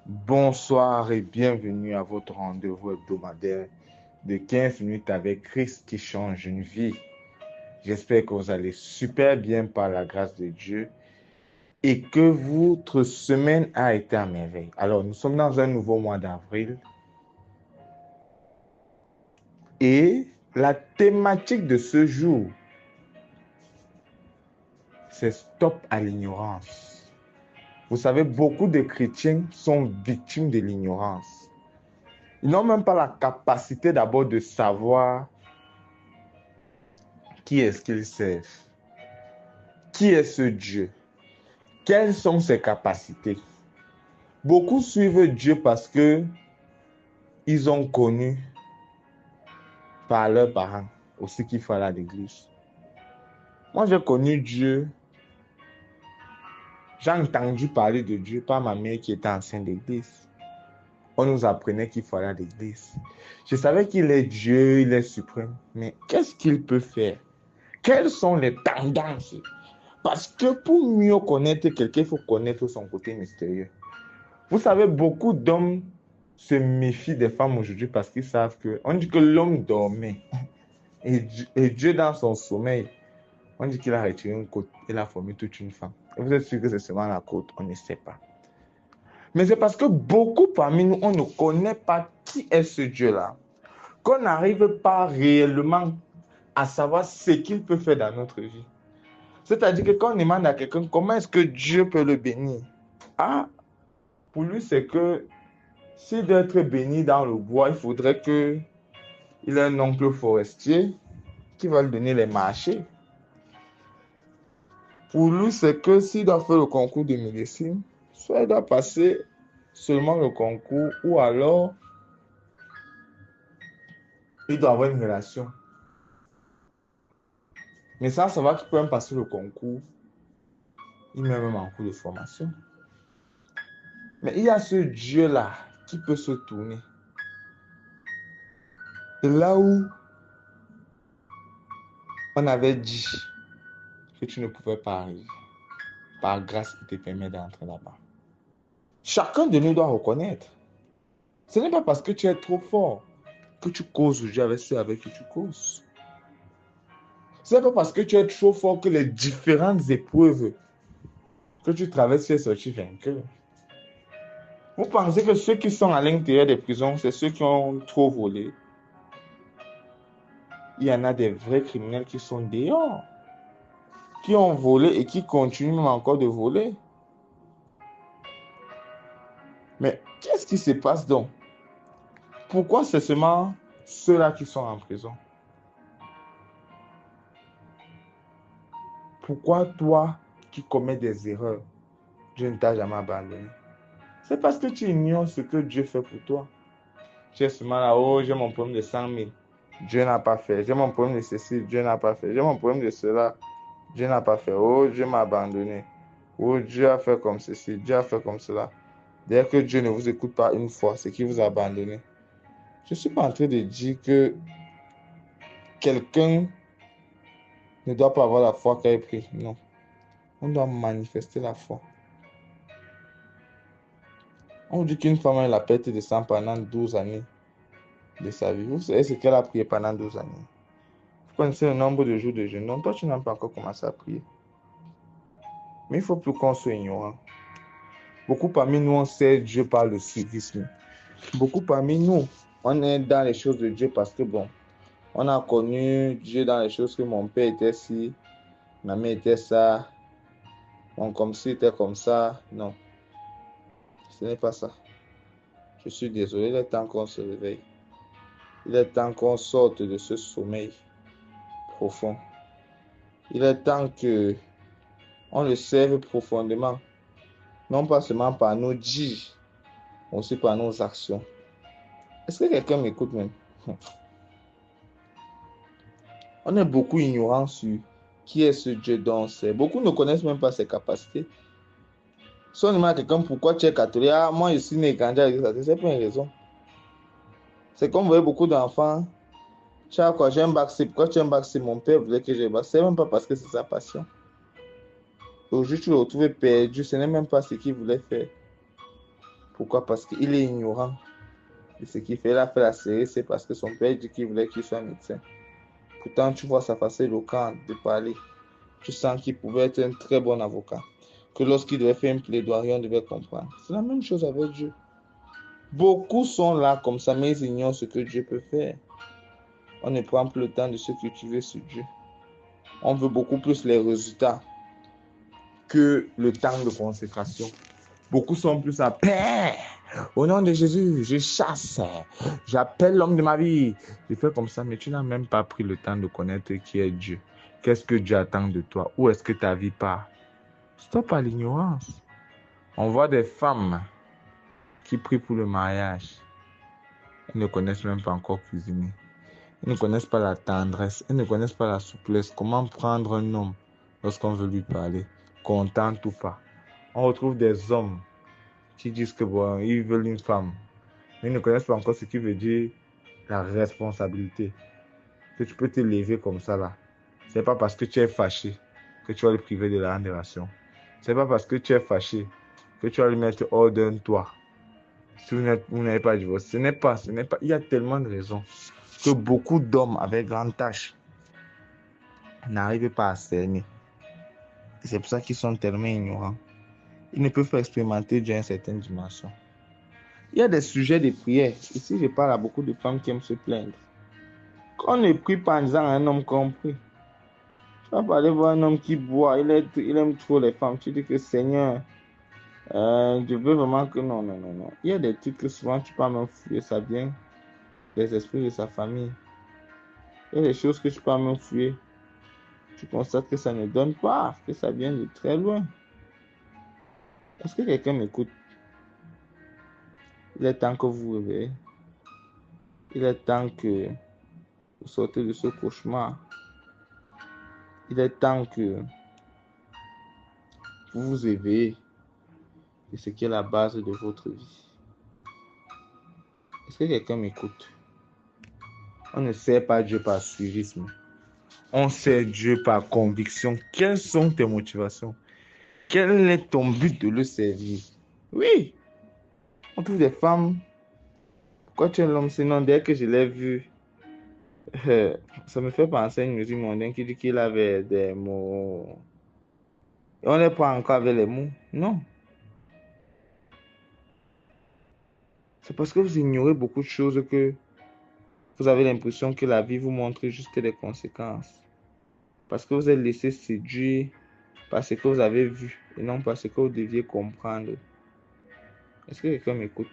Bonsoir et bienvenue à votre rendez-vous hebdomadaire de 15 minutes avec Christ qui change une vie. J'espère que vous allez super bien par la grâce de Dieu et que votre semaine a été à merveille. Alors, nous sommes dans un nouveau mois d'avril et la thématique de ce jour, c'est stop à l'ignorance. Vous savez, beaucoup de chrétiens sont victimes de l'ignorance. Ils n'ont même pas la capacité d'abord de savoir qui est-ce qu'ils servent, qui est ce Dieu, quelles sont ses capacités. Beaucoup suivent Dieu parce que ils ont connu par leurs parents aussi qu'il faut aller à l'église. Moi, j'ai connu Dieu, j'ai entendu parler de Dieu par ma mère qui était ancienne d'église. On nous apprenait qu'il faut aller à l'église. Je savais qu'il est Dieu, il est suprême, mais qu'est-ce qu'il peut faire? Quelles sont les tendances? Parce que pour mieux connaître quelqu'un, il faut connaître son côté mystérieux. Vous savez, beaucoup d'hommes se méfient des femmes aujourd'hui parce qu'ils savent que, on dit que l'homme dormait et Dieu dans son sommeil, on dit qu'il a retiré une côte, il a formé toute une femme. Et vous êtes sûr que c'est seulement la côte, on ne sait pas. Mais c'est parce que beaucoup parmi nous, on ne connaît pas qui est ce Dieu-là, qu'on n'arrive pas réellement à savoir ce qu'il peut faire dans notre vie. C'est-à-dire que quand on demande à quelqu'un comment est-ce que Dieu peut le bénir, pour lui c'est que s'il doit être béni dans le bois, il faudrait qu'il ait un oncle forestier qui va lui donner les marchés. Pour lui, c'est que s'il doit faire le concours de médecine, soit il doit passer seulement le concours ou alors il doit avoir une relation. Mais sans savoir qu'il peut même passer le concours, il met même en cours de formation. Mais il y a ce Dieu-là qui peut se tourner. Et là où on avait dit que tu ne pouvais pas arriver, par grâce, il te permet d'entrer là-bas. Chacun de nous doit reconnaître. Ce n'est pas parce que tu es trop fort que tu causes aujourd'hui avec ceux avec qui tu causes. Ce n'est pas parce que tu es trop fort que les différentes épreuves que tu traverses, tu es sorti vainqueur. Vous pensez que ceux qui sont à l'intérieur des prisons, c'est ceux qui ont trop volé? Il y en a des vrais criminels qui sont dehors, qui ont volé et qui continuent même encore de voler. Mais qu'est-ce qui se passe donc? Pourquoi c'est seulement ceux-là qui sont en prison? Pourquoi toi qui commets des erreurs, Dieu ne t'a jamais abandonné? C'est parce que tu ignores ce que Dieu fait pour toi. Tu es seulement là, oh, j'ai mon problème de 100 000. Dieu n'a pas fait. J'ai mon problème de ceci, Dieu n'a pas fait. J'ai mon problème de cela, Dieu n'a pas fait. Oh, Dieu m'a abandonné. Oh, Dieu a fait comme ceci, Dieu a fait comme cela. Dès que Dieu ne vous écoute pas une fois, c'est qu'il vous a abandonné. Je ne suis pas en train de dire que quelqu'un ne doit pas avoir la foi qu'il a pris. Non. On doit manifester la foi. On dit qu'une femme a la perte de sang pendant 12 années de sa vie. Vous savez ce qu'elle a prié pendant 12 années. Vous connaissez le nombre de jours de jeûne. Non, toi, tu n'as pas encore commencé à prier. Mais il ne faut plus qu'on soit ignorant. Beaucoup parmi nous, on sait Dieu par le civisme. Beaucoup parmi nous, on est dans les choses de Dieu parce que, bon, on a connu Dieu dans les choses que mon père était ci, ma mère était ça, mon comme ci était comme ça. Non, ce n'est pas ça. Je suis désolé, il est temps qu'on se réveille. Il est temps qu'on sorte de ce sommeil profond. Il est temps qu'on le serve profondément. Non pas seulement par nos dits, mais aussi par nos actions. Est-ce que quelqu'un m'écoute même? On est beaucoup ignorant sur qui est ce Dieu dont on sait. Beaucoup ne connaissent même pas ses capacités. Si on demande à quelqu'un pourquoi tu es catholique, moi je suis né et grandi avec ça, c'est pas une raison. C'est comme vous voyez beaucoup d'enfants. Tu as quoi, j'ai un bac C. Pourquoi tu as un bac C? Mon père voulait que j'ai un bac C. C'est même pas parce que c'est sa passion. Aujourd'hui, tu le retrouves perdu. Ce n'est même pas ce qu'il voulait faire. Pourquoi? Parce qu'il est ignorant. Et ce qui fait, il a fait la série, c'est parce que son père dit qu'il voulait qu'il soit médecin. Pourtant, tu vois sa façon éloquente de parler. Tu sens qu'il pouvait être un très bon avocat. Que lorsqu'il devait faire une plaidoirie, on devait comprendre. C'est la même chose avec Dieu. Beaucoup sont là comme ça, mais ils ignorent ce que Dieu peut faire. On ne prend plus le temps de se cultiver sur Dieu. On veut beaucoup plus les résultats que le temps de consécration. Beaucoup sont plus à Père. Au nom de Jésus, je chasse. J'appelle l'homme de ma vie. Je fais comme ça, mais tu n'as même pas pris le temps de connaître qui est Dieu. Qu'est-ce que Dieu attend de toi? Où est-ce que ta vie part? Stop à l'ignorance. On voit des femmes qui prient pour le mariage. Elles ne connaissent même pas encore cuisiner. Elles ne connaissent pas la tendresse. Elles ne connaissent pas la souplesse. Comment prendre un homme lorsqu'on veut lui parler, content ou pas. On retrouve des hommes qui disent que bon, ils veulent une femme. Mais ils ne connaissent pas encore ce qui veut dire la responsabilité. Que tu peux te lever comme ça là. C'est pas parce que tu es fâché que tu vas le priver de la relation. C'est pas parce que tu es fâché que tu vas le mettre hors d'un toit. Si vous n'avez pas divorcé, ce n'est pas. Il y a tellement de raisons que beaucoup d'hommes avec grande tâche n'arrivent pas à cerner. Et c'est pour ça qu'ils sont tellement ignorants. Ils ne peuvent pas expérimenter Dieu à une certaine dimension. Il y a des sujets de prière. Ici, je parle à beaucoup de femmes qui aiment se plaindre. Qu'on ne prie pas en disant à un homme qu'on prie. Tu vas pas aller voir un homme qui boit, il aime trop les femmes. Tu dis que Seigneur, je veux vraiment que non. Il y a des trucs que souvent tu peux même fouiller, ça vient des esprits de sa famille. Il y a des choses que tu peux même fouiller. Tu constates que ça ne donne pas, que ça vient de très loin. Est-ce que quelqu'un m'écoute? Il est temps que vous vous réveillez. Il est temps que vous sortez de ce cauchemar. Il est temps que vous vous éveillez de ce qui est la base de votre vie. Est-ce que quelqu'un m'écoute? On ne sert pas Dieu par suivisme. On sert Dieu par conviction. Quelles sont tes motivations? Quel est ton but de le servir? Oui, on trouve des femmes. Pourquoi tu es l'homme? Sinon, dès que je l'ai vu, ça me fait penser à une musique mondaine qui dit qu'il avait des mots. Et on les prend encore avec les mots. Non. C'est parce que vous ignorez beaucoup de choses que vous avez l'impression que la vie vous montre juste des conséquences. Parce que vous êtes laissé séduire par ce que vous avez vu et non par ce que vous deviez comprendre. Est-ce que quelqu'un m'écoute?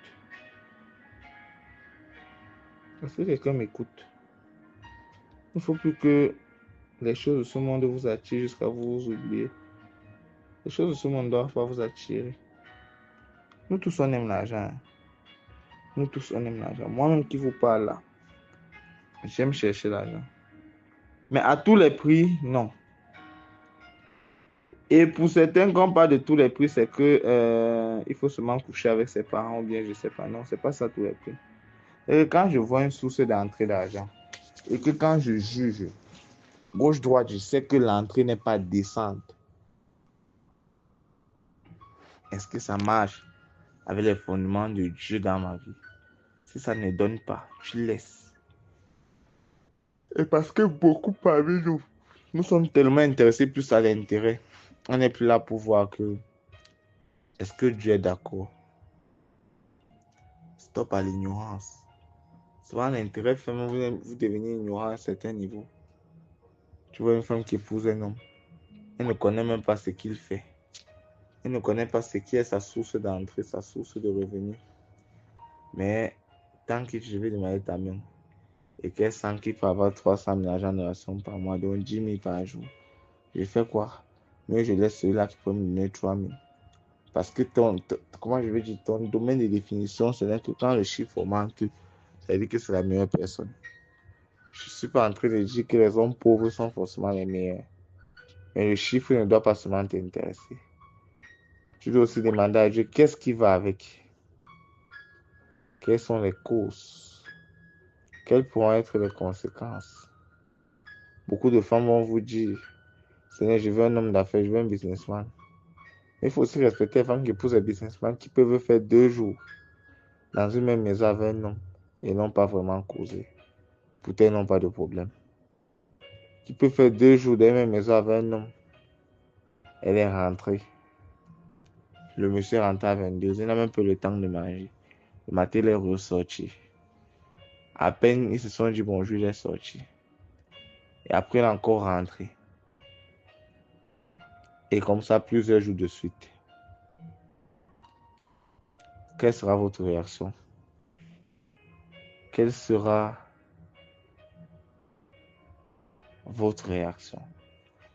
Est-ce que quelqu'un m'écoute? Il ne faut plus que les choses de ce monde vous attirent jusqu'à vous oublier. Les choses de ce monde ne doivent pas vous attirer. Nous tous, on aime l'argent. Nous tous, on aime l'argent. Moi-même qui vous parle là, j'aime chercher l'argent. Mais à tous les prix, non. Et pour certains, quand on parle de tous les prix, c'est que il faut seulement coucher avec ses parents ou bien je sais pas. Non, c'est pas ça tous les prix. Et quand je vois une source d'entrée d'argent et que quand je juge gauche-droite, je sais que l'entrée n'est pas décente. Est-ce que ça marche avec les fondements de Dieu dans ma vie? Si ça ne donne pas, tu laisses. Et parce que beaucoup parmi nous, nous sommes tellement intéressés plus à l'intérêt. On n'est plus là pour voir que est-ce que Dieu est d'accord? Stop à l'ignorance. Souvent, l'intérêt fait vous devenir ignorant à un certain niveau. Tu vois une femme qui épouse un homme. Elle ne connaît même pas ce qu'il fait. Elle ne connaît pas ce qui est sa source d'entrée, sa source de revenus. Mais tant que je vais demander ta main et qu'elle sent qu'il faut avoir 300 000 argent de relation par mois, donc 10 000 par jour, je fais quoi? Mais je laisse celui-là qui peut me donner 3 000. Parce que comment je vais dire, ton domaine de définition, c'est là que quand le chiffre augmente, ça veut dire que c'est la meilleure personne. Je ne suis pas en train de dire que les hommes pauvres sont forcément les meilleurs. Mais le chiffre ne doit pas seulement t'intéresser. Tu dois aussi demander à Dieu qu'est-ce qui va avec. Quelles sont les causes? Quelles pourront être les conséquences? Beaucoup de femmes vont vous dire, Seigneur, je veux un homme d'affaires, je veux un businessman. Il faut aussi respecter les femmes qui épousent les businessmen qui peuvent faire 2 jours dans une même maison avec un homme et n'ont pas vraiment causé. Peut-être n'ont pas de problème. Qui peut faire 2 jours dans une même maison avec un homme. Elle est rentrée. Le monsieur est rentré à 22. Il n'a même pas le temps de manger. Le matin, il est ressorti. À peine ils se sont dit bonjour, il est sorti. Et après, il est encore rentré. Et comme ça, plusieurs jours de suite. Quelle sera votre réaction? Quelle sera votre réaction?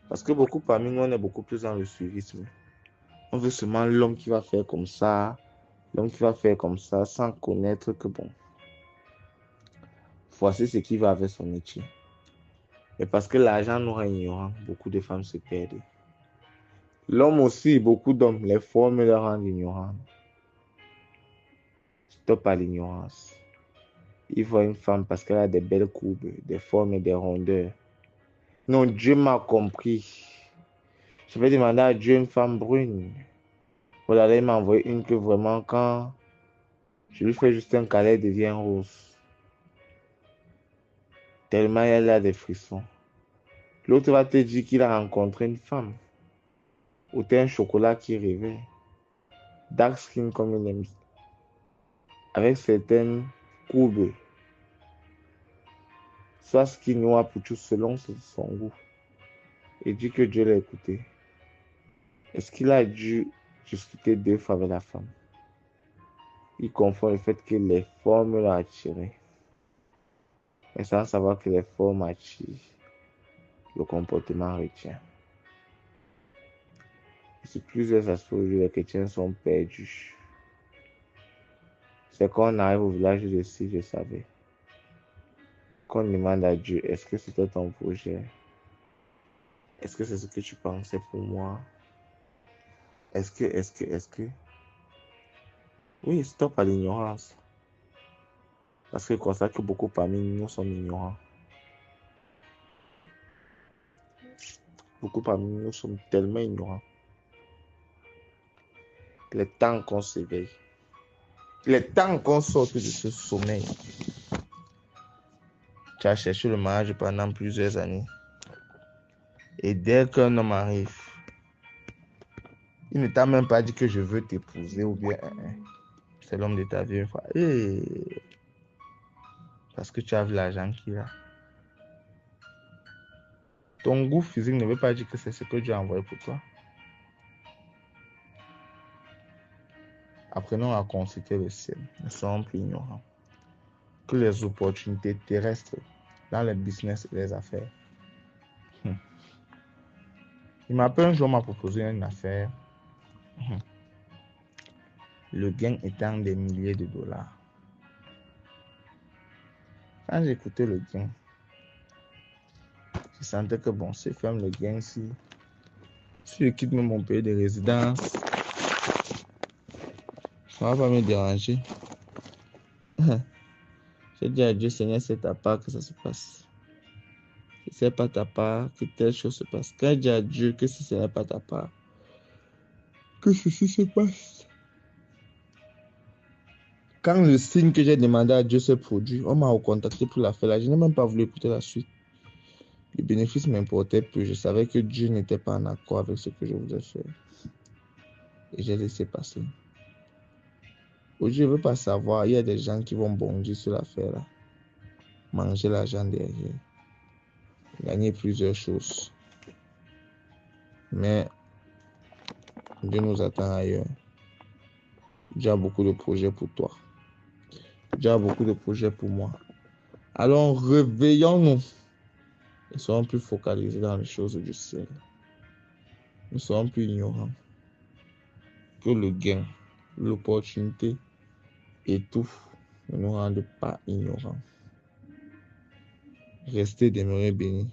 Parce que beaucoup parmi nous, on est beaucoup plus dans le suivisme. On veut seulement l'homme qui va faire comme ça, l'homme qui va faire comme ça, sans connaître que bon, voici ce qui va avec son métier. Mais parce que l'argent nous rend ignorants, beaucoup de femmes se perdent. L'homme aussi, beaucoup d'hommes, les formes le rendent ignorants. Stop à l'ignorance. Il voit une femme parce qu'elle a des belles courbes, des formes et des rondeurs. Non, Dieu m'a compris. Je vais demander à Dieu une femme brune. Voilà, il m'a envoyé une que vraiment, quand je lui fais juste un câlin, elle devient rose. Tellement elle a des frissons. L'autre va te dire qu'il a rencontré une femme. Ou t'es un chocolat qui rêvait. Dark skin comme il aime. Avec certaines courbes. Soit skin noir pour tout selon son goût. Et dit que Dieu l'a écouté. Est-ce qu'il a dû discuter 2 fois avec la femme? Il confond le fait que les formes l'ont attiré. Mais sans savoir que les formes attirent, le comportement retient. Sur plusieurs aspects, les chrétiens sont perdus. C'est quand on arrive au village de Si, je savais. Qu'on demande à Dieu, est-ce que c'était ton projet? Est-ce que c'est ce que tu pensais pour moi? Est-ce que... Oui, stop à l'ignorance. Parce que je constate que beaucoup parmi nous sommes ignorants. Beaucoup parmi nous sommes tellement ignorants. Il est temps qu'on s'éveille. Il est temps qu'on sorte de ce sommeil. Tu as cherché le mariage pendant plusieurs années. Et dès qu'un homme arrive, il ne t'a même pas dit que je veux t'épouser ou bien c'est l'homme de ta vie une fois. Parce que tu as vu l'argent qu'il a. Ton goût physique ne veut pas dire que c'est ce que Dieu a envoyé pour toi. Apprenons à consulter le ciel. Ne soyons plus ignorants. Que les opportunités terrestres dans les business et les affaires. Il m'appelle un jour, m'a proposé une affaire. Le gain étant des milliers de dollars. Quand j'écoutais le gain, je sentais que bon, c'est comme le gain si je quitte même mon pays de résidence, ça ne va pas me déranger. J'ai dit à Dieu, Seigneur, c'est ta part que ça se passe. Si ce n'est pas ta part, que telle chose se passe. Quand je dis à Dieu que si ce n'est pas ta part, que ceci se passe. Quand le signe que j'ai demandé à Dieu se produit, on m'a recontacté pour la faire là. Je n'ai même pas voulu écouter la suite. Le bénéfice m'importait plus. Je savais que Dieu n'était pas en accord avec ce que je voulais faire. Et j'ai laissé passer. Aujourd'hui, je ne veux pas savoir. Il y a des gens qui vont bondir sur l'affaire là. Manger l'argent derrière. Gagner plusieurs choses. Mais Dieu nous attend ailleurs. Dieu a beaucoup de projets pour toi. Dieu a beaucoup de projets pour moi. Alors réveillons-nous. Ne soyons plus focalisés dans les choses du ciel. Ne soyons plus ignorants. Que le gain, l'opportunité et tout ne nous rendent pas ignorants. Restez demeurés bénis.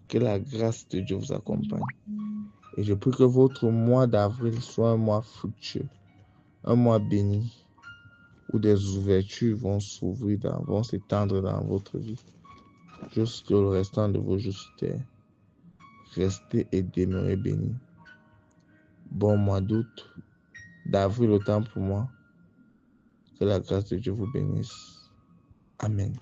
Que la grâce de Dieu vous accompagne. Et je prie que votre mois d'avril soit un mois fructueux, un mois béni, où des ouvertures vont s'ouvrir, vont s'étendre dans votre vie, jusqu'au le restant de vos jours sur terre. Restez et demeurez bénis. bon mois d'août, d'avril autant pour moi. Que la grâce de Dieu vous bénisse. Amen.